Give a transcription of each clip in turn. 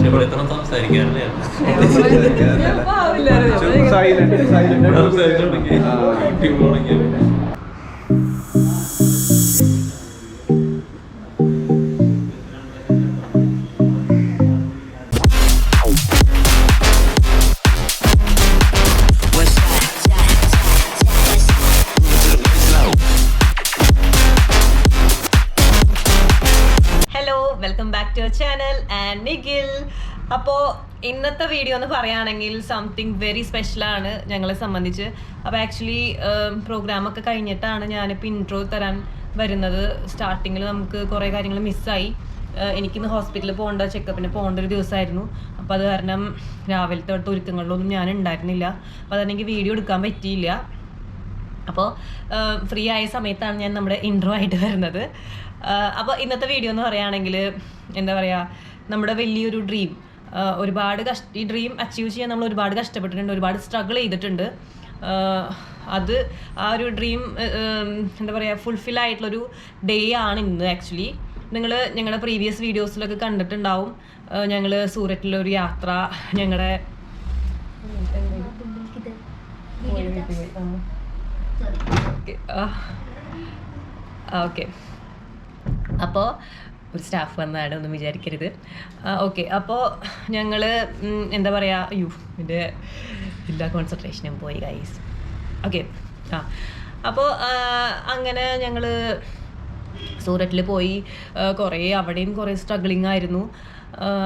ഇവിടെ ഇത്ര സംസാരിക്കാറില്ല. Welcome back to our channel and Nikhil. അപ്പോൾ ഇന്നത്തെ വീഡിയോ എന്ന് പറയുകയാണെങ്കിൽ സംതിങ് വെരി സ്പെഷ്യലാണ് ഞങ്ങളെ സംബന്ധിച്ച്. അപ്പോൾ ആക്ച്വലി പ്രോഗ്രാമൊക്കെ കഴിഞ്ഞിട്ടാണ് ഞാനിപ്പോൾ ഇൻട്രോ തരാൻ വരുന്നത്. സ്റ്റാർട്ടിങ്ങിൽ നമുക്ക് കുറേ കാര്യങ്ങൾ മിസ്സായി. എനിക്കിന്ന് ഹോസ്പിറ്റലിൽ പോകേണ്ട, ചെക്കപ്പിന് പോകേണ്ട ഒരു ദിവസമായിരുന്നു. അപ്പോൾ അത് കാരണം രാവിലത്തെ തൊട്ട് ഒരുക്കങ്ങളിലൊന്നും ഞാൻ ഉണ്ടായിരുന്നില്ല. അപ്പോൾ അതെനിക്ക് വീഡിയോ എടുക്കാൻ പറ്റിയില്ല. അപ്പോൾ ഫ്രീ ആയ സമയത്താണ് ഞാൻ നമ്മുടെ ഇൻട്രോ ആയിട്ട് വരുന്നത്. അപ്പോൾ ഇന്നത്തെ വീഡിയോ എന്ന് പറയുകയാണെങ്കിൽ എന്താ പറയുക, നമ്മുടെ വലിയൊരു ഡ്രീം, ഈ ഡ്രീം അച്ചീവ് ചെയ്യാൻ നമ്മൾ ഒരുപാട് കഷ്ടപ്പെട്ടിട്ടുണ്ട്, ഒരുപാട് സ്ട്രഗിൾ ചെയ്തിട്ടുണ്ട്. അത് ആ ഒരു ഡ്രീം എന്താ പറയുക ഫുൾഫിൽ ആയിട്ടുള്ളൊരു ഡേ ആണ് ഇന്ന്. ആക്ച്വലി നിങ്ങൾ ഞങ്ങളുടെ പ്രീവിയസ് വീഡിയോസിലൊക്കെ കണ്ടിട്ടുണ്ടാവും. ഞങ്ങൾ സൂററ്റിലൊരു യാത്ര, ഞങ്ങളുടെ ഓക്കെ. അപ്പോൾ ഒരു സ്റ്റാഫ് വന്നതാണ്, ഒന്നും വിചാരിക്കരുത്. ഓക്കെ, അപ്പോൾ ഞങ്ങൾ എന്താ പറയുക, എൻ്റെ എല്ലാ കോൺസെൻട്രേഷനും പോയി ഗൈസ്. ഓക്കെ, അപ്പോൾ അങ്ങനെ ഞങ്ങൾ സൂററ്റിൽ പോയി. അവിടെയും കുറേ സ്ട്രഗ്ലിംഗ് ആയിരുന്നു.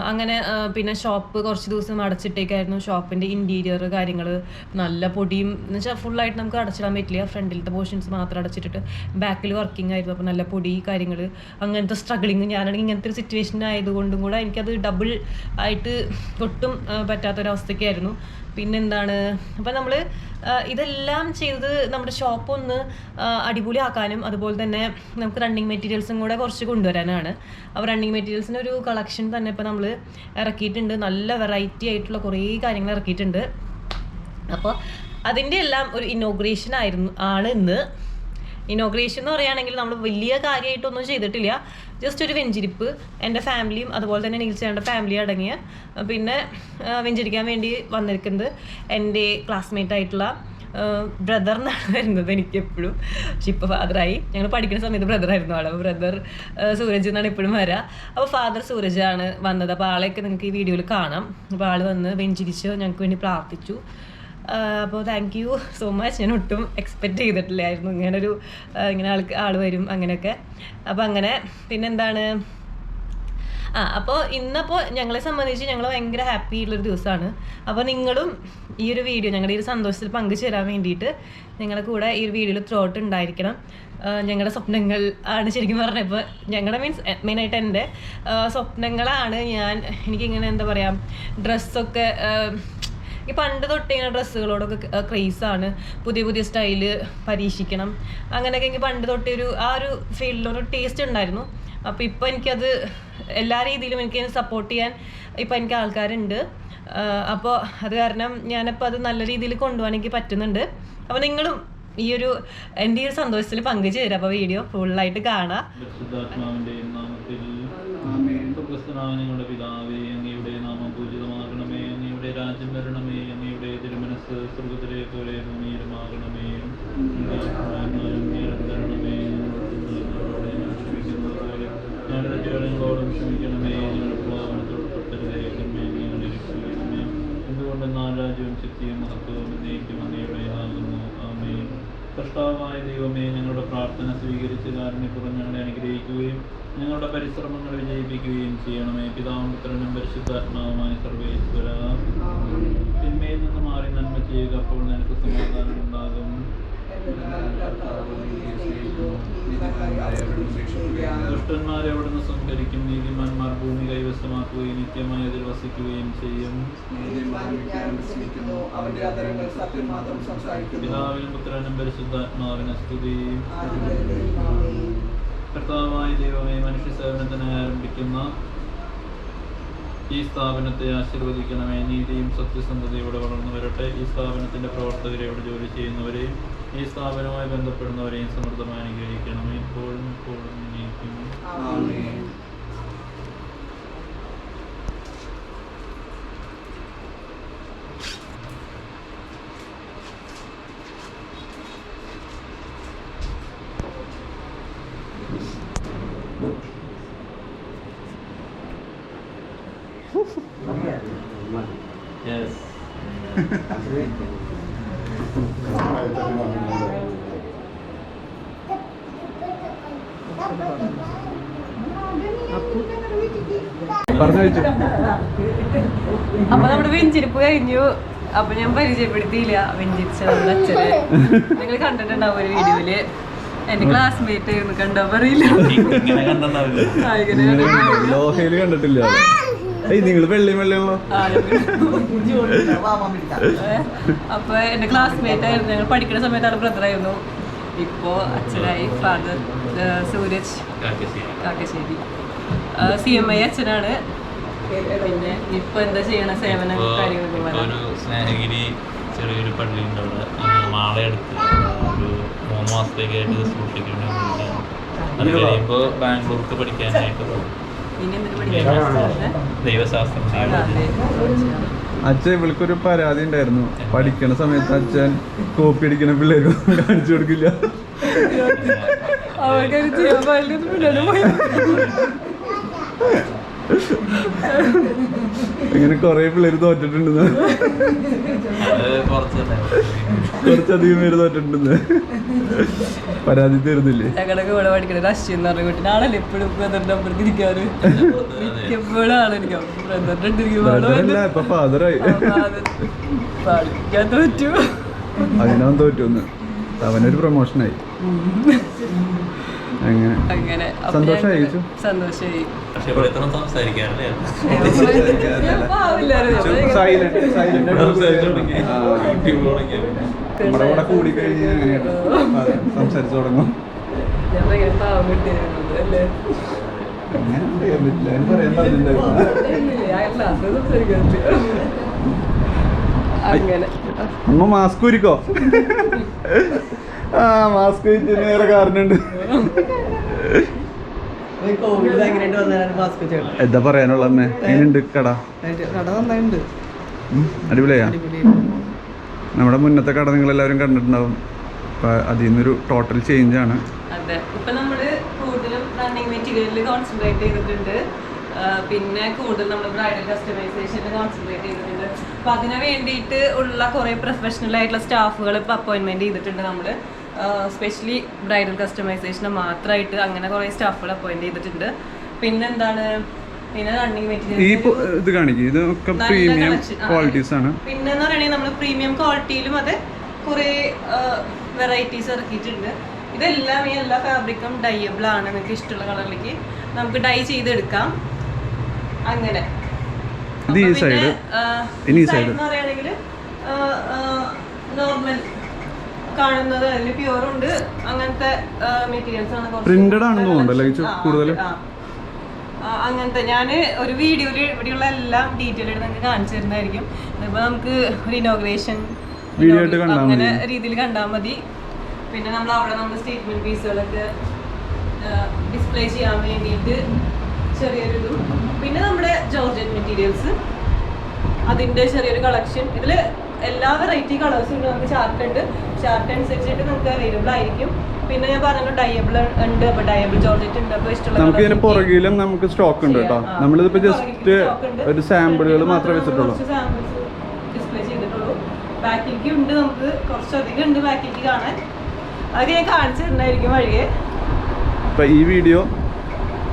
അങ്ങനെ പിന്നെ ഷോപ്പ് കുറച്ച് ദിവസം അടച്ചിട്ടേക്കായിരുന്നു. ഷോപ്പിൻ്റെ ഇൻറ്റീരിയർ കാര്യങ്ങൾ നല്ല പൊടിയും എന്ന് വെച്ചാൽ ഫുള്ളായിട്ട് നമുക്ക് അടച്ചിടാൻ പറ്റില്ല. ഫ്രണ്ടിലത്തെ പോർഷൻസ് മാത്രം അടച്ചിട്ടിട്ട് ബാക്കിൽ വർക്കിംഗ് ആയിരുന്നു. അപ്പോൾ നല്ല പൊടി കാര്യങ്ങൾ, അങ്ങനത്തെ സ്ട്രഗ്ലിങ്. ഞാനാണെങ്കിൽ ഇങ്ങനത്തെ ഒരു സിറ്റുവേഷൻ ആയതുകൊണ്ടും കൂടെ എനിക്കത് ഡബിൾ ആയിട്ട് ഒട്ടും പറ്റാത്തൊരവസ്ഥയ്ക്കായിരുന്നു. പിന്നെന്താണ്, അപ്പം നമ്മൾ ഇതെല്ലാം ചെയ്ത് നമ്മുടെ ഷോപ്പ് ഒന്ന് അടിപൊളിയാക്കാനും അതുപോലെ തന്നെ നമുക്ക് റണ്ണിങ് മെറ്റീരിയൽസും കൂടെ കുറച്ച് കൊണ്ടുവരാനാണ്. അപ്പോൾ റണ്ണിങ് മെറ്റീരിയൽസിൻ്റെ ഒരു കളക്ഷൻ തന്നെ ഇപ്പോൾ നമ്മൾ ഇറക്കിയിട്ടുണ്ട്. നല്ല വെറൈറ്റി ആയിട്ടുള്ള കുറേ കാര്യങ്ങൾ ഇറക്കിയിട്ടുണ്ട്. അപ്പോൾ അതിൻ്റെ എല്ലാം ഒരു ഇനോഗ്രേഷൻ ആണ് ഇന്ന്. ഇനോഗ്രേഷൻ എന്ന് പറയുകയാണെങ്കിൽ നമ്മൾ വലിയ കാര്യമായിട്ടൊന്നും ചെയ്തിട്ടില്ല. ജസ്റ്റ് ഒരു വെഞ്ചിരിപ്പ്, എൻ്റെ ഫാമിലിയും അതുപോലെ തന്നെ നിൽച്ചേണ്ട ഫാമിലി അടങ്ങിയ, പിന്നെ വെഞ്ചരിക്കാൻ വേണ്ടി വന്നിരിക്കുന്നത് എൻ്റെ ക്ലാസ്മേറ്റ് ആയിട്ടുള്ള ബ്രദർ എന്നാണ് വരുന്നത് എനിക്ക് എപ്പോഴും. പക്ഷെ ഇപ്പോൾ ഫാദറായി. ഞങ്ങൾ പഠിക്കുന്ന സമയത്ത് ബ്രദറായിരുന്നു ആൾ. അപ്പോൾ ബ്രദർ സൂരജ് എന്നാണ് എപ്പോഴും വരിക. അപ്പോൾ ഫാദർ സൂരജാണ് വന്നത്. അപ്പോൾ ആളെയൊക്കെ നിങ്ങൾക്ക് ഈ വീഡിയോയിൽ കാണാം. അപ്പോൾ ആൾ വന്ന് വെഞ്ചരിച്ച് ഞങ്ങൾക്ക് വേണ്ടി പ്രാർത്ഥിച്ചു. അപ്പോൾ താങ്ക് യു സോ മച്ച്. ഞാൻ ഒട്ടും എക്സ്പെക്റ്റ് ചെയ്തിട്ടില്ലായിരുന്നു ഇങ്ങനെ ആൾ വരും അങ്ങനെയൊക്കെ. അപ്പോൾ അങ്ങനെ പിന്നെന്താണ്, അപ്പോൾ ഇന്നപ്പോൾ ഞങ്ങളെ സംബന്ധിച്ച് ഞങ്ങൾ ഭയങ്കര ഹാപ്പി ഉള്ളൊരു ദിവസമാണ്. അപ്പോൾ നിങ്ങളും ഈ ഒരു വീഡിയോ ഞങ്ങളുടെ ഈ ഒരു സന്തോഷത്തിൽ പങ്കുചേരാൻ വേണ്ടിയിട്ട് ഞങ്ങളുടെ കൂടെ ഈ ഒരു വീഡിയോയിൽ ത്രോട്ട് ഉണ്ടായിരിക്കണം. ഞങ്ങളുടെ സ്വപ്നങ്ങൾ ആണ് ശരിക്കും പറഞ്ഞപ്പോൾ ഞങ്ങളുടെ മെയിനായിട്ട് എൻ്റെ സ്വപ്നങ്ങളാണ്. എനിക്കിങ്ങനെ എന്താ പറയുക, ഡ്രസ്സൊക്കെ ഈ പണ്ട് തൊട്ട് ഇങ്ങനെ ഡ്രസ്സുകളോടൊക്കെ ക്രേസാണ്. പുതിയ പുതിയ സ്റ്റൈല് പരീക്ഷിക്കണം അങ്ങനെയൊക്കെ. എനിക്ക് പണ്ട് തൊട്ട് ആ ഒരു ഫീൽഡിലൊരു ടേസ്റ്റ് ഉണ്ടായിരുന്നു. അപ്പോൾ ഇപ്പോൾ എനിക്കത് എല്ലാ രീതിയിലും എനിക്ക് സപ്പോർട്ട് ചെയ്യാൻ ഇപ്പോൾ എനിക്ക് ആൾക്കാരുണ്ട്. അപ്പോൾ അത് കാരണം ഞാനിപ്പോൾ അത് നല്ല രീതിയിൽ കൊണ്ടുപോകാൻ എനിക്ക് പറ്റുന്നുണ്ട്. അപ്പോൾ നിങ്ങളും എൻ്റെ ഈ ഒരു സന്തോഷത്തിൽ പങ്കുചേരുക. അപ്പോൾ വീഡിയോ ഫുള്ളായിട്ട് കാണാം. രാജ്യം വരണമേ, അങ്ങയുടെ തിരുമനസ് സ്വർഗ്ഗത്തിലെ പോലെ ഭൂമിയിലുമാകണമേ. ഞങ്ങളുടെ ജോലങ്ങളോടും ക്ഷമിക്കണമേ, ഞങ്ങളുടെ പ്രലോഭനത്തോട് പെട്ടരുതേ, ഞങ്ങളെ രക്ഷിക്കണമേ. എന്തുകൊണ്ടെന്നാൽ രാജ്യവും ശക്തിയും മഹത്വവും എന്നേക്കും അങ്ങയുടെ ആകുന്നു. ആമേൻ. കർത്താവായ ദൈവമേ, ഞങ്ങളുടെ പ്രാർത്ഥന സ്വീകരിച്ച് കാരുണ്യപൂർവ്വം ഞങ്ങളെ അനുഗ്രഹിക്കുകയും ഞങ്ങളുടെ പരിശ്രമങ്ങൾ വിജയിപ്പിക്കുകയും ചെയ്യണമേ. പിതാവും പുത്രനും പരിശുദ്ധാത്മാവുമായ സർവേശ്വര, തിന്മയിൽ നിന്ന് മാറി നന്മ ചെയ്യുക, അപ്പോൾ നിനക്ക് സമാധാനം ഉണ്ടാകും. ദുഷ്ടന്മാരെ അവിടുന്ന് സംഹരിക്കും, നീതിമാന്മാർ ഭൂമി കൈവശമാക്കുകയും നിത്യമായി അതിൽ വസിക്കുകയും ചെയ്യും. പിതാവിനും പുത്രനും പരിശുദ്ധാത്മാവിനും സ്തുതി. കർത്താവായ ദൈവമേ, മനുഷ്യ സേവനത്തിന് ആരംഭിക്കുന്ന ഈ സ്ഥാപനത്തെ ആശീർവദിക്കണമേ. നീതിയും സത്യസന്ധതയോടെ വളർന്നു വരട്ടെ. ഈ സ്ഥാപനത്തിന്റെ പ്രവർത്തകരെയോട് ജോലി ചെയ്യുന്നവരെയും ഈ സ്ഥാപനവുമായി ബന്ധപ്പെടുന്നവരെയും സമൃദ്ധമായി അനുഗ്രഹിക്കണമേ, ഇപ്പോഴും എപ്പോഴും. യെസ്. പറഞ്ഞു വെച്ചു. അപ്പൊ നമ്മുടെ വെഞ്ചിരിപ്പ് കഴിഞ്ഞു. അപ്പൊ ഞാൻ പരിചയപ്പെടുത്തിയില്ല വെഞ്ചിരിച്ച നമ്മുടെ അച്ഛനെ. നിങ്ങൾ കണ്ടിട്ടുണ്ടാവും ഒരു വീഡിയോയില്. എന്റെ ക്ലാസ്മേറ്റ് കണ്ടാ പറയില്ല. ഇങ്ങനെ കണ്ടിട്ടുണ്ടാവില്ല. ലോഹയില് കണ്ടിട്ടില്ല. നിങ്ങള് വെള്ളിയും വെള്ളിയുള്ളോ? അപ്പൊ എന്റെ ക്ലാസ്മേറ്റ് ആയിരുന്നു. ഞങ്ങൾ പഠിക്കുന്ന സമയത്താണ് ബ്രദറായിരുന്നു. ഇപ്പോ അച്ഛനായി. ഫാദർ സൂരജ് കാക്കശ്ശേരി CMI അച്ഛനാണ്. പിന്നെ ഇപ്പൊ എന്താ ചെയ്യണ സേവന കാര്യങ്ങളൊക്കെ ഒരു സ്നേഹഗിരി ചെറിയൊരു പള്ളിയുണ്ട് അവിടെ. മാളെ അടുത്ത് ഒരു 3 മാസത്തേക്കായിട്ട് സൂക്ഷിക്കാൻ വേണ്ടി. അത് കഴിയുമ്പോ ബാംഗ്ലൂർക്ക് പഠിക്കാനായിട്ട് പോകും. ദൈവശാസ്ത്രം. അച്ഛൻ ഇവൾക്കൊരു പരാതി ഉണ്ടായിരുന്നു. പഠിക്കണ സമയത്ത് അച്ഛൻ കോപ്പി അടിക്കണ പിള്ളേർക്ക് കാണിച്ചു കൊടുക്കില്ല. ഇങ്ങനെ കൊറേ പിള്ളേര് തോറ്റിട്ടുണ്ടെന്ന്. കുറച്ചധികം പേര് തോറ്റിട്ടുണ്ടെന്ന് പരാതി തരുന്നില്ലേ? ഞങ്ങളൊക്കെ ഇവിടെ പഠിക്കണ റഷ്യ എന്ന് പറഞ്ഞ കുട്ടി ആളല്ലേ എപ്പോഴും ബ്രദറിന്റെ അപ്പുറത്ത് ഇരിക്കാറ്. എപ്പോഴും ആളെനിക്കും ബ്രദറിന്റെ ഇപ്പൊ ഫാദറായി. ഞാൻ തോറ്റു. അതിനവൻ തോറ്റുന്ന്. അവനൊരു പ്രൊമോഷനായി. അങ്ങനെ സന്തോഷമായി. സന്തോഷമായി. പക്ഷെ ഇവിടെ ഇത്ര സംസാരിക്കാറില്ലേ? നമ്മുടെ കൂടെ കൂടി കഴിഞ്ഞ് അങ്ങനെയാണ് സംസാരിച്ചു തുടങ്ങും. അമ്മ മാസ്ക് ഊരിക്കോ. ആ മാസ്ക് വെച്ച് വേറെ കാരണുണ്ട്. എന്താ പറയാനുള്ള അമ്മ? എങ്ങനെയുണ്ട് കട? അടിപൊളിയാ. നമ്മുടെ മുന്നത്തെ കട നിങ്ങളെല്ലാവരും കണ്ടിട്ടുണ്ടാവും. അപ്പൊ അതിൽ നിന്നൊരു ടോട്ടൽ ചേഞ്ച് ആണ്. അതെ, ഇപ്പൊ നമ്മള് കൂടുതലും റണ്ണിങ് മെറ്റീരിയലിൽ കോൺസെൻട്രേറ്റ് ചെയ്തിട്ടുണ്ട്. പിന്നെ കൂടുതൽ നമ്മൾ ബ്രൈഡൽ കസ്റ്റമൈസേഷനിൽ കോൺസെൻട്രേറ്റ് ചെയ്തിട്ടുണ്ട്. അപ്പൊ അതിന് വേണ്ടിയിട്ട് ഉള്ള കുറെ പ്രൊഫഷണൽ ആയിട്ടുള്ള സ്റ്റാഫുകൾ ഇപ്പൊ അപ്പോയിന്റ്മെന്റ് ചെയ്തിട്ടുണ്ട് നമ്മള്. സ്പെഷ്യലി ബ്രൈഡൽ കസ്റ്റമൈസേഷന് മാത്രമായിട്ട് അങ്ങനെ കുറെ സ്റ്റാഫുകൾ അപ്പോയിന്റ് ചെയ്തിട്ടുണ്ട്. പിന്നെന്താണ്, പിന്നെ റണ്ണിങ് മെറ്റീരിയൽ ഇത് കാണിക്കും. ഇതൊക്കെ പ്രീമിയം ക്വാളിറ്റീസ് ആണ്. പിന്നെ എന്ന് പറയുകയാണെങ്കിൽ നമ്മൾ പ്രീമിയം ക്വാളിറ്റിയിലും അതെ കുറെ വെറൈറ്റീസ് ഇറക്കിയിട്ടുണ്ട്. ഇതെല്ലാം ഈ എല്ലാ ഫാബ്രിക്കും ഡൈയബിൾ ആണ്. നിങ്ങൾക്ക് ഇഷ്ടമുള്ള കളറിലേക്ക് നമുക്ക് ഡൈ ചെയ്തെടുക്കാം. അങ്ങനെ എന്ന് പറയുകയാണെങ്കിൽ നോർമൽ കാണുന്നത് അതിൽ പ്യൂർ ഉണ്ട്. അങ്ങനത്തെ മെറ്റീരിയൽസ് ആണ്. പ്രിന്റഡ് ആണെന്ന് തോന്നുന്നുണ്ടല്ലോ കൂടുതൽ. അങ്ങനത്തെ ഞാൻ ഒരു വീഡിയോയിൽ ഇവിടെയുള്ള എല്ലാം ഡീറ്റെയിൽ ആയിട്ട് നിങ്ങൾക്ക് കാണിച്ചു തരുന്നതായിരിക്കും. ഇപ്പൊ നമുക്ക് ഒരു ഇനോഗ്രേഷൻ അങ്ങനെ രീതിയിൽ കണ്ടാൽ മതി. പിന്നെ നമ്മൾ അവിടെ നമ്മുടെ സ്റ്റേറ്റ്മെന്റ് പീസുകളൊക്കെ ഡിസ്പ്ലേ ചെയ്യാൻ വേണ്ടിയിട്ട് ചെറിയൊരിതും. പിന്നെ നമ്മുടെ ജോർജറ്റ് മെറ്റീരിയൽസ് അതിൻ്റെ ചെറിയൊരു കളക്ഷൻ. ഇതിൽ എല്ലാ വെറൈറ്റി കളേഴ്സും ഉണ്ട്. നമുക്ക് ചാർട്ട് ഉണ്ട്. ചാർട്ട് അനുസരിച്ചിട്ട് നമുക്ക് അവൈലബിൾ ആയിരിക്കും. പിന്നെ ഞാൻ പറഞ്ഞു ഡയബിൾ ഉണ്ട്. അപ്പൊ ഡയബിൾ ജോർജറ്റ് ഉണ്ട്. അപ്പൊ ഇഷ്ടമുള്ള നമുക്ക് ഇതിന് പുറകിലും നമുക്ക് സ്റ്റോക്ക് ഉണ്ട് കേട്ടോ. നമ്മളിതിപ്പോ ജസ്റ്റ് ഒരു സാമ്പിളുകൾ മാത്രമേ വെച്ചിട്ടുള്ളൂ. ഡിസ്പ്ലേ ചെയ്തിട്ടുള്ളൂ. ബാക്കിലേക്ക് ഉണ്ട്. നമുക്ക് കുറച്ചധികം ഉണ്ട് ബാക്കിലേക്ക് കാണാൻ. അതൊക്കെ ഞാൻ കാണിച്ചു തരുന്നതായിരിക്കും വഴിയെ. അപ്പൊ ഈ വീഡിയോ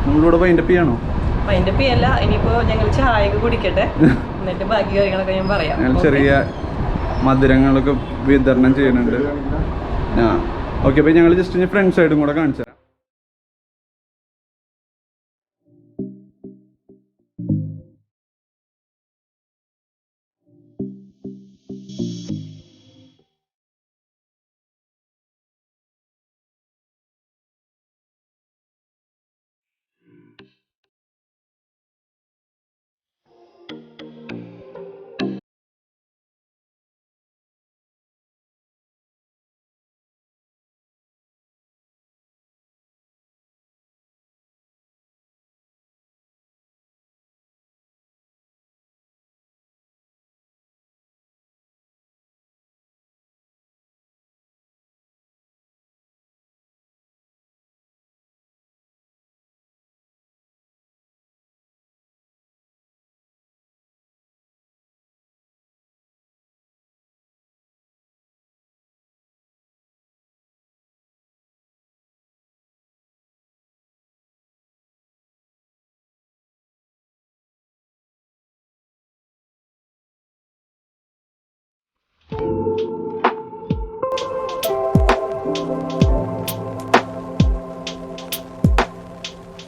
നമ്മളിവിടെ വൈൻഡപ്പ് ചെയ്യണോ? വൈൻഡപ്പ് ചെയ്യല്ല. ഇനിയിപ്പോ ഞങ്ങൾ ചായ കുടിക്കട്ടെ, എന്നിട്ട് ബാക്കി കാര്യങ്ങളൊക്കെ ഞാൻ പറയാം. ഞങ്ങൾ ചെറിയ മധുരങ്ങളൊക്കെ വിതരണം ചെയ്യുന്നുണ്ട്. ഓക്കെ, അപ്പൊ ഞങ്ങൾ ജസ്റ്റ് ഫ്രണ്ട് സൈഡും കൂടെ കാണിച്ചു.